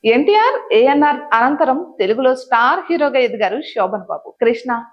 ఎన్టీఆర్, ఏఎన్ఆర్ అనంతరం తెలుగులో స్టార్ హీరోగా ఎదిగారు శోభన్ బాబు.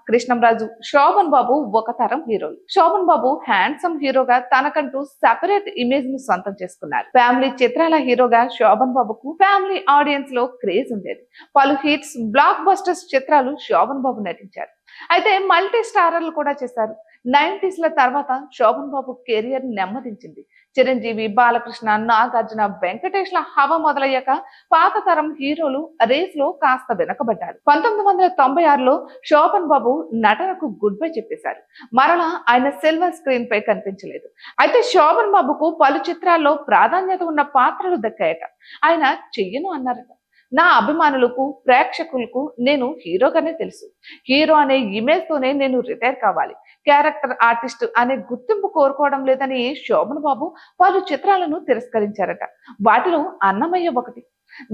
కృష్ణంరాజు, శోభన్ బాబు ఒక తరం హీరోలు. శోభన్ బాబు హ్యాండ్సమ్ హీరోగా తనకంటూ సెపరేట్ ఇమేజ్ ను సొంతం చేసుకున్నారు. ఫ్యామిలీ చిత్రాల హీరోగా శోభన్ బాబుకు ఫ్యామిలీ ఆడియన్స్ లో క్రేజ్ ఉండేది. పలు హిట్స్, బ్లాక్ బస్టర్స్ చిత్రాలు శోభన్ బాబు నటించారు. అయితే మల్టీ స్టారర్లు కూడా చేశారు. 90s తర్వాత శోభన్ బాబు కెరియర్ నెమ్మదించింది. చిరంజీవి, బాలకృష్ణ, నాగార్జున, వెంకటేష్ల హవా మొదలయ్యాక పాత తరం హీరోలు రేస్ లో కాస్త వెనకబడ్డారు. 1996లో శోభన్ బాబు నటనకు గుడ్ బై చెప్పేశారు. మరలా ఆయన సిల్వర్ స్క్రీన్ పై కనిపించలేదు. అయితే శోభన్ బాబుకు పలు చిత్రాల్లో ప్రాధాన్యత ఉన్న పాత్రలు దక్కాయట. ఆయన చెయ్యను అన్నారట. నా అభిమానులకు, ప్రేక్షకులకు నేను హీరోగానే తెలుసు. హీరో అనే ఇమేజ్ తోనే నేను రిటైర్ కావాలి. క్యారెక్టర్ ఆర్టిస్ట్ అనే గుర్తింపు కోరుకోవడం లేదని శోభన్ బాబు పలు చిత్రాలను తిరస్కరించారట. వాటిలో అన్నమయ్య ఒకటి.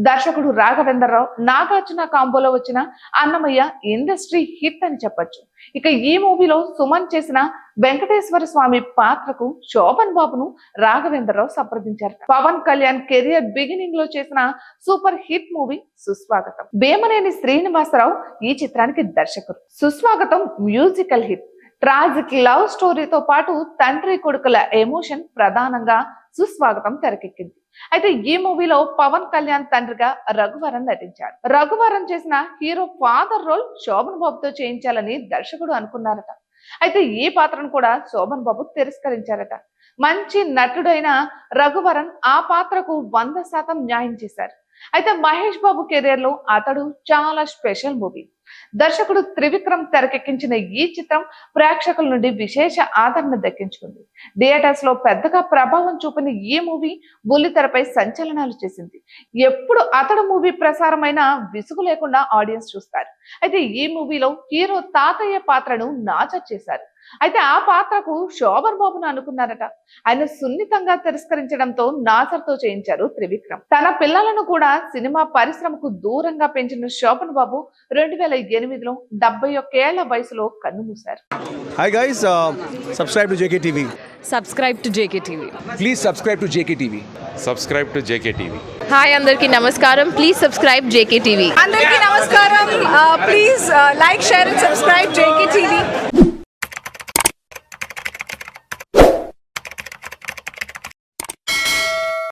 దర్శకుడు రాఘవేంద్రరావు, నాగార్జున కాంబోలో వచ్చిన అన్నమయ్య ఇండస్ట్రీ హిట్ అని చెప్పొచ్చు. ఇక ఈ మూవీలో సుమన్ చేసిన వెంకటేశ్వర స్వామి పాత్రకు శోభన్ బాబును రాఘవేంద్రరావు సంప్రదించారు. పవన్ కళ్యాణ్ కెరియర్ బిగినింగ్ లో చేసిన సూపర్ హిట్ మూవీ సుస్వాగతం. వేమనేని శ్రీనివాసరావు ఈ చిత్రానికి దర్శకుడు. సుస్వాగతం మ్యూజికల్ హిట్. ట్రాజిక్ లవ్ స్టోరీతో పాటు తండ్రి కొడుకుల ఎమోషన్ ప్రధానంగా సుస్వాగతం తెరకెక్కింది. అయితే ఈ మూవీలో పవన్ కళ్యాణ్ తండ్రిగా రఘువరన్ నటించాడు. రఘువరన్ చేసిన హీరో ఫాదర్ రోల్ శోభన్ బాబుతో చేయించాలని దర్శకుడు అనుకున్నారట. అయితే ఈ పాత్రను కూడా శోభన్ బాబు తిరస్కరించారట. మంచి నటుడైన రఘువరన్ ఆ పాత్రకు 100% న్యాయం చేశారు. అయితే మహేష్ బాబు కెరీర్ లో అతడు చాలా స్పెషల్ మూవీ. దర్శకుడు త్రివిక్రమ్ తెరకెక్కించిన ఈ చిత్రం ప్రేక్షకుల నుండి విశేష ఆదరణ దక్కించుకుంది. థియేటర్స్ లో పెద్దగా ప్రభావం చూపిన ఈ మూవీ బుల్లితెరపై సంచలనాలు చేసింది. ఎప్పుడు అతడు మూవీ ప్రసారమైన విసుగు లేకుండా ఆడియన్స్ చూస్తారు. అయితే ఈ మూవీలో హీరో తాతయ్య పాత్రను నాజర్ చేశారు. అయితే ఆ పాత్రకు శోభన్ బాబును అనుకున్నారట. ఆయన సున్నితంగా తిరస్కరించడంతో నాజర్ తో చేయించారు త్రివిక్రమ్. తన పిల్లలను కూడా సినిమా పరిశ్రమకు దూరంగా పెంచిన శోభన్ బాబు 2008లో 71 ఏళ్ల వయసులో కన్నుమూశారు. Hi guys, subscribe to JKTV. Subscribe to JKTV. Please subscribe to JKTV. Subscribe to JKTV. Hi అందరికీ నమస్కారం. Please subscribe JKTV. అందరికీ నమస్కారం. Please like, share and subscribe JKTV.